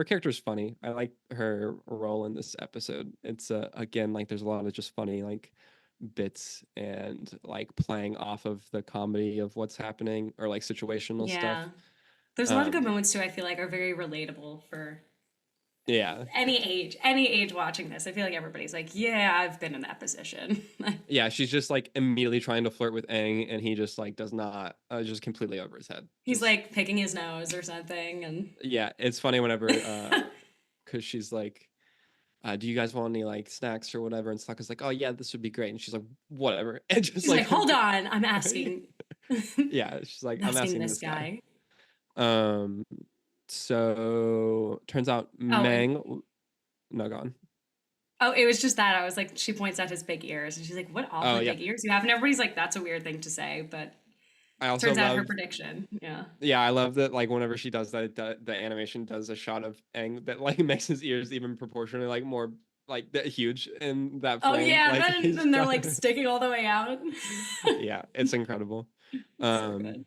her character's funny. I like her role in this episode. It's again, like there's a lot of just funny like bits and like playing off of the comedy of what's happening or like situational Yeah. stuff. There's a lot of good Um, moments too, I feel like are very relatable for yeah. any age watching this. I feel like everybody's like, yeah, I've been in that position. Yeah, she's just like immediately trying to flirt with Aang, and he just like does not, just completely over his head. He's Just like picking his nose or something and yeah, it's funny whenever because she's like, do you guys want any like snacks or whatever? And Sokka's like, oh yeah, this would be great. And she's like, whatever, and just he's like, like hold on, I'm asking yeah, she's like, I'm asking asking this this guy. guy. Um, so turns out Oh, and Mang, no, gone. oh, it was just that. I was like, she points out his big ears and she's like, what Oh awfully yeah, big ears you have. And everybody's like, that's a weird thing to say, but I also turns out her love. prediction. Yeah. Yeah, I love that. Like whenever she does that, the animation does a shot of Aang that like makes his ears even proportionally like more like that huge in that Oh frame. yeah, Like then he's they're got, like sticking all the way out. yeah, it's incredible. So Um, good.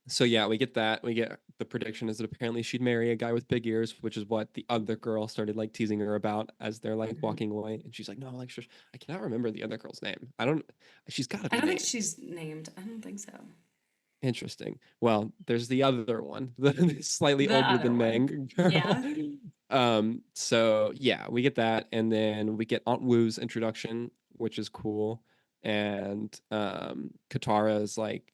so yeah, we get that. We get the prediction is that apparently she'd marry a guy with big ears, which is what the other girl started like teasing her about as they're like Mhm. walking away. And she's like, no, like shush. I cannot remember the other girl's name. I don't. She's got to I be don't think named. she's named. I don't think so. Interesting. Well, there's the other one, the slightly The older other than one. Mang girl. Yeah. So yeah, we get that, and then we get Aunt Wu's introduction, which is cool. And Katara is like,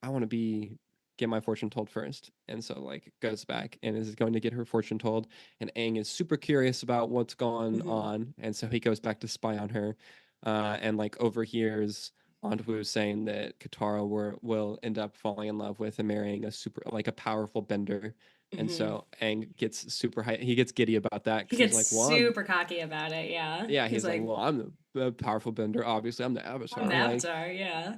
I want to be get my fortune told first. And so like goes back and is going to get her fortune told. And Aang is super curious about what's gone Hmm. on. And so he goes back to spy on her. And like overhears Aunt Wu saying that Katara will end up falling in love with and marrying a super like a powerful bender. And Hmm. so Aang gets super high. He gets giddy about that He because he's gets like, well, I'm super cocky about it. Yeah. yeah, He's he's like, like, well, I'm the powerful bender. Obviously, I'm the I'm the avatar. Like, avatar. Yeah.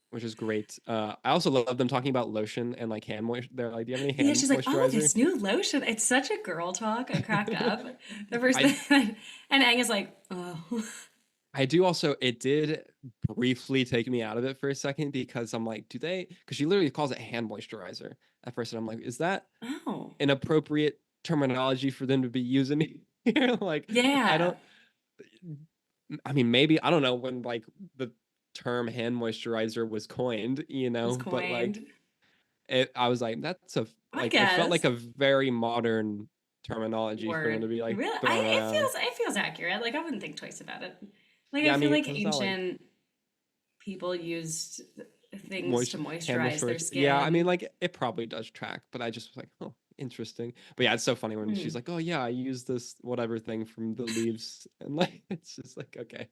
which is great. I also love them talking about lotion and like hand moisture. They're like, do you have any Yeah. hand She's like, oh, moisturizer? this new lotion. It's such a girl talk. I cracked up. The first I thing. And Aang is like, oh. I do also. It did briefly take me out of it for a second because I'm like, do they? Because she literally calls it hand moisturizer at first, and I'm like, is that Oh. an appropriate terminology for them to be using here? Like, I Yeah. don't. I mean, maybe I don't know when like the term hand moisturizer was coined, Was but like coined. I was like, that's a I like it felt like guess. a very modern terminology for them to Word. be like Really? throwing around. It feels accurate. Like I wouldn't think twice about it. Like I Yeah, I feel mean, like because it's not like ancient people used things to moist hand moisturize their moisturizer. Yeah, I mean, skin. like it probably does track, but I just was like, oh, interesting. But yeah, it's so funny when she's Hmm. like, oh yeah, I use this whatever thing from the leaves, and like it's just like okay,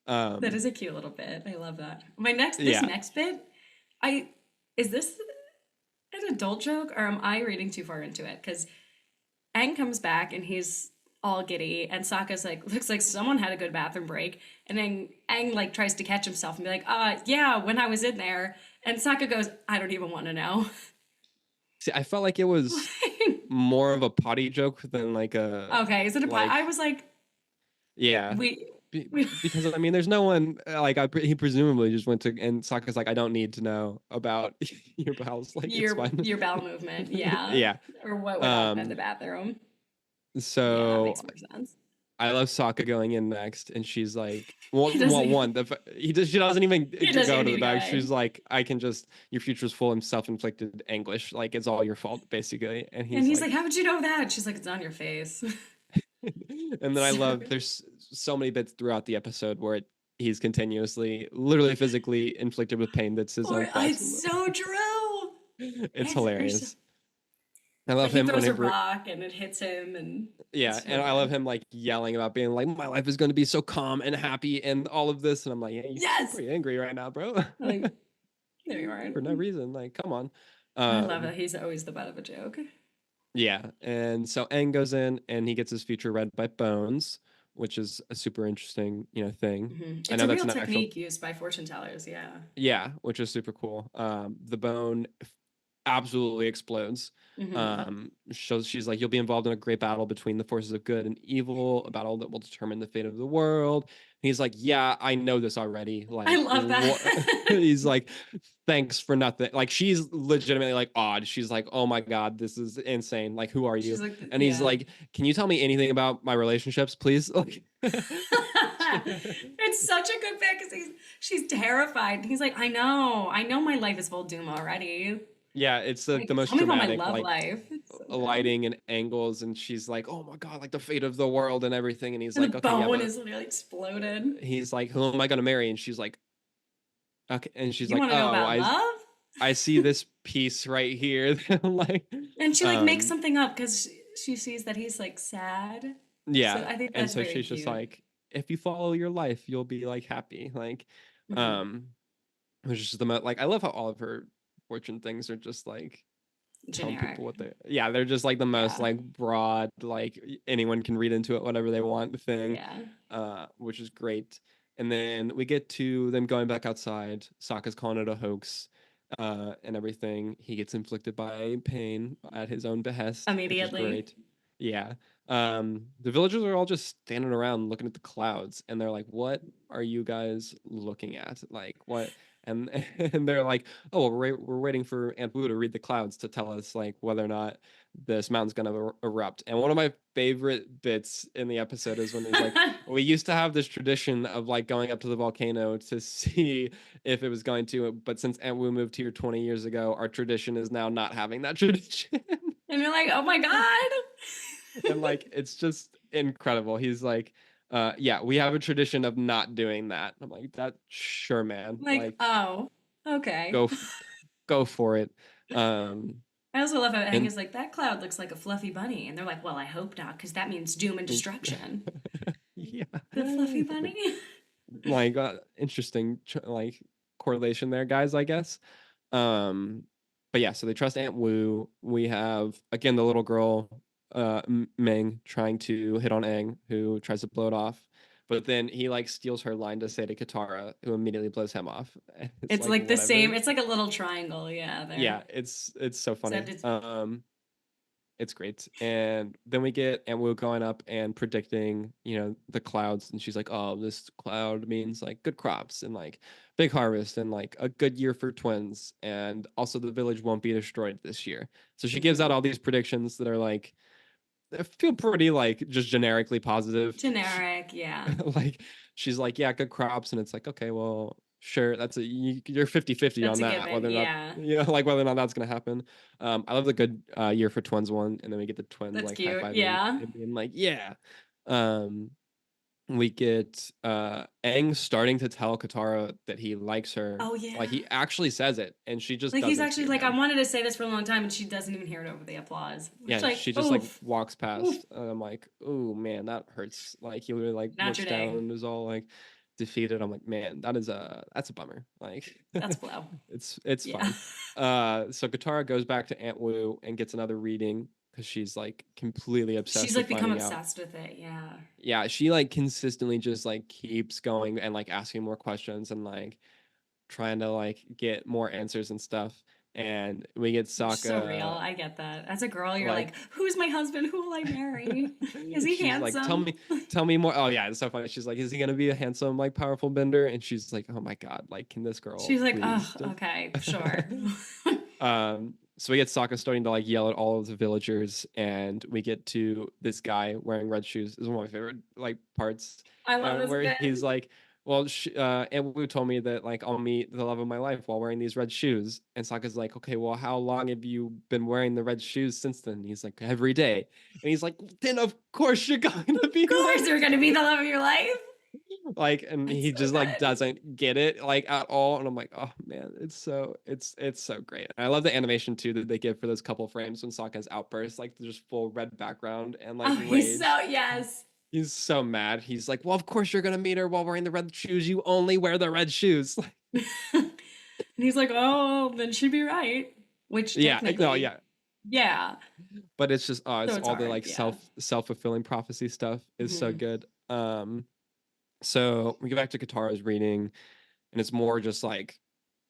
That um, is a cute little bit. I love that. This yeah. next bit, I is this an adult joke or am I reading too far into it? Because Aang comes back and he's all giddy, and Sokka's like, looks like someone had a good bathroom break, and then Aang like tries to catch himself and be like, yeah, when I was in there, and Sokka goes, I don't even want to know. See, I felt like it was more of a potty joke than like a Okay, is it a pot? I like was like, yeah. we, Be- we because I mean, there's no one like he presumably just went to and Sokka's like, I don't need to know about your bowels. Like, it's fine. your bowel movement, yeah, Yeah. or what went on in the Um. bathroom. Yeah, that So makes more sense. I love Sokka going in next, and she's like, well, He doesn't. he does. She doesn't even He doesn't go even to need the to go back. She's in. like, I can just your future's full of self-inflicted anguish. Like, it's all your fault, basically. And And he's he's like, like, "How would you know that?" She's like, "It's on your face." and then I So love good. there's so many bits throughout the episode where he's continuously, literally physically inflicted with pain that's his Or own fault. it's so true. It's There's hilarious. I love like he him throws a whenever, rock and it hits him, and yeah, it's and so I love good. him like yelling about being like, my life is going to be so calm and happy and all of this. And I'm like, yeah, you seem Yes. pretty angry right now, bro. Like there you are. For no reason. Like, come on. I love Um, it. He's always the butt of a joke. yeah. And so Aang goes in and he gets his future read by Bones, which is a super interesting, thing. I It's know a that's real an actual, technique used by fortune tellers. Yeah. yeah, which is super cool. The bone. absolutely explodes. Hmm. Shows she's like, you'll be involved in a great battle between the forces of good and evil, a battle that will determine the fate of the world. And he's like, yeah, I know this already. I Like, love that. what? He's like, thanks for nothing. Like, she's legitimately like awed. She's like, oh my God, this is insane. Like, who are She's you? like, And he's yeah. like, can you tell me anything about my relationships, please? Like, It's such a good bit because she's terrified. He's like, I know my life is full of doom already. yeah, it's the Like, most tell me about my dramatic, love like life. It's so good. lighting and angles, and she's like, "Oh my God, like the fate of the world and everything." And he's And the like, "Okay, yeah, bone but," is literally exploded. he's like, "Who am I gonna marry?" And she's like, "Okay," and she's You like, want to know "Oh, about love? I see this piece right here." Like, And she like makes um, something up because she sees that he's like sad. So yeah, I think and that's so very she's just cute. like, "If you follow your life, you'll be like happy." Like, Hmm. um, which is the most like I love how all of her fortune things are just like telling Generic. people what they, yeah, they're just like the most Yeah. like broad, like anyone can read into it whatever they want thing, Yeah. which is great. And then we get to them going back outside. Sokka's calling it a hoax, and everything. He gets inflicted by pain at his own behest, which is Immediately. great. Yeah. The villagers are all just standing around looking at the clouds, and they're like, "What are you guys looking at? Like what?" And and they're like, "Oh, well, we're waiting for Aunt Blue to read the clouds to tell us like whether or not this mountain's gonna erupt." And one of my favorite bits in the episode is when he's like, "We used to have this tradition of like going up to the volcano to see if it was going to, but since Aunt Wu moved here 20 years ago, our tradition is now not having that tradition." And you're like, oh my God. And like it's just incredible. He's like, yeah, we have a tradition of not doing that. I'm like, that sure, man. Like, Like, oh, okay. go go for it. Um I also love how Aang and is like, that cloud looks like a fluffy bunny. And they're like, well, I hope not, because that means doom and destruction. yeah. The fluffy bunny? Like interesting like correlation there, guys, I guess. Um but yeah, so they trust Aunt Wu. We have again the little girl Meng trying to hit on Aang, who tries to blow it off. But then he like steals her line to say to Katara, who immediately blows him off. And it's It's like like the whatever. same, it's like a little triangle, yeah, there. Yeah, it's so Except funny. it's It's great. And then we get Amu going up and predicting, the clouds. And she's like, oh, this cloud means like good crops and like big harvest and like a good year for twins. And also the village won't be destroyed this year. So she gives out mhm. all these predictions that are like, they feel pretty like just generically positive. Generic, yeah. Like she's like, yeah, good crops. And it's like, okay, well, sure. You're 50-50 That's on a that, given, whether or not, yeah. like whether or not that's going to happen. I love the good year for twins one. And then we get the twins That's like cute, high-fiving yeah. and being like, yeah. Um, we get Aang starting to tell Katara that he likes her. Oh, Like yeah. he actually says it and she just Like he's doesn't actually hear like, I him. wanted to say this for a long time, and she doesn't even hear it over the applause. Which Yeah, like, she just like oof, walks oof, past, and I'm like, oh man, that hurts. Like he really like not looks your down day. and is all like defeated. I'm like, man, that's a bummer. Like That's blow. it's Yeah. fine. So Katara goes back to Aunt Wu and gets another reading because she's like completely She's obsessed like with become finding out. obsessed with it, yeah. Yeah, she like consistently just like keeps going and like asking more questions and like trying to like get more answers and stuff. And we get Which is so real. Sokka I get that. As a girl, you're like like, who's my husband? Who will I marry? Is he she's like, handsome? tell me more. Oh yeah, it's so funny. She's like, is he gonna be a handsome, like powerful bender? And she's like, oh my God, like, can this girl She's like, please oh, just okay, sure. so we get Sokka starting to like yell at all of the villagers, and we get to this guy wearing red shoes. This is one of my favorite like parts, I love this where bit. he's like, well, Aunt Wu told me that like I'll meet the love of my life while wearing these red shoes. And Sokka's like, okay, well, how long have you been wearing the red shoes since then? And he's like, every day. And he's like, then of course you're going to Of be course, married. you're gonna be the love of your life. Like, and It's he so just like good. doesn't get it like at all. And I'm like, oh man, it's so great. And I love the animation too that they give for those couple frames when Sokka's outbursts, like just full red background and like Oh, he's rage. so yes. He's so mad. He's like, well, of course you're gonna meet her while wearing the red shoes. You only wear the red shoes. And he's like, oh, then she'd be right. Which Yeah, no, technically, yeah. yeah. But it's just So it's it's all the hard, like yeah. self-fulfilling prophecy stuff is so Hmm. good. So we go back to Katara's reading, and it's more just like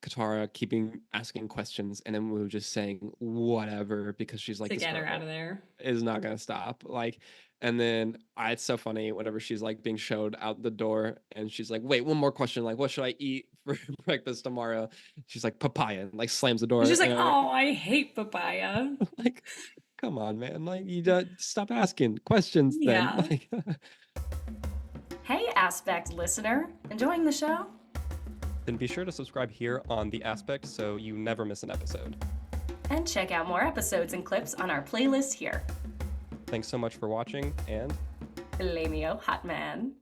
Katara keeping asking questions, and then we were just saying whatever because she's like, To this get her out of girl there. is not gonna stop. Like, and then it's so funny whenever she's like being showed out the door, and she's like, wait, one more question. Like, what should I eat for breakfast tomorrow? She's like, papaya, and like slams the And door, she's like, and oh, I hate papaya. like, come on, man. Like, you stop asking questions then. Yeah. Like, Hey, Aspect listener. Enjoying the show? Then be sure to subscribe here on The Aspect so you never miss an episode. And check out more episodes and clips on our playlist here. Thanks so much for watching, and Lameo Hot Man.